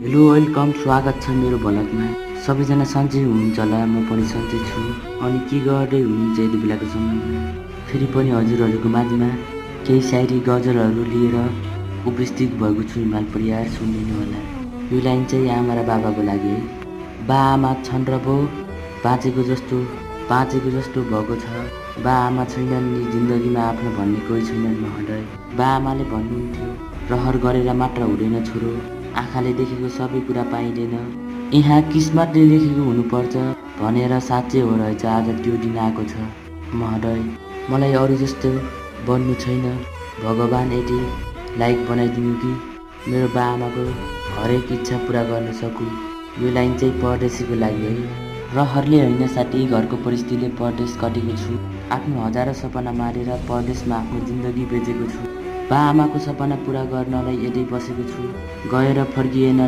Hello welcome स्वागत छ मेरो भ्लगमा। सबैजना सन्चै हुनुहुन्छ होला, म पनि सन्चै छु। अनि के गर्दै हुनुहुन्छ यति बेलाको समयमा? फेरि पनि हजुरहरूको माझमा केही सायरी गजलहरू लिएर उपस्थित भएको छु। हिमाल परियार सुनिदिनु होला। यो लाइन चाहिँ आमा र बाबाको लागि है। बा आमा छन् र पो बाँचेको जस्तो भएको छ। बा आमा छैनन् नि जिन्दगीमा आफ्नो भन्ने कोही छैनन् महोदय। बा आमाले भन्नुहुन्थ्यो रहर गरेर मात्र हुँदैन छोरो, आँखाले देखेको सबै कुरा पाइँदैन, यहाँ किस्मतले लेखेको हुनुपर्छ भनेर साँच्चै हो रहेछ आज त्यो दिन आएको छ महोदय। मलाई अरू जस्तो बन्नु छैन, भगवान् यति लायक बनाइदिनु कि मेरो बा आमाको हरेक इच्छा पुरा गर्न सकु। यो लाइन चाहिँ परदेशीको लागि है। रहरले होइन साथी, घरको परिस्थितिले परदेश कटेको छु। आफ्नो हजारौँ सपना मारेर परदेशमा आफ्नो जिन्दगी बेचेको छु। बा आमाको सपना पुरा गर्नलाई यतै बसेको छु। गएर फर्किएन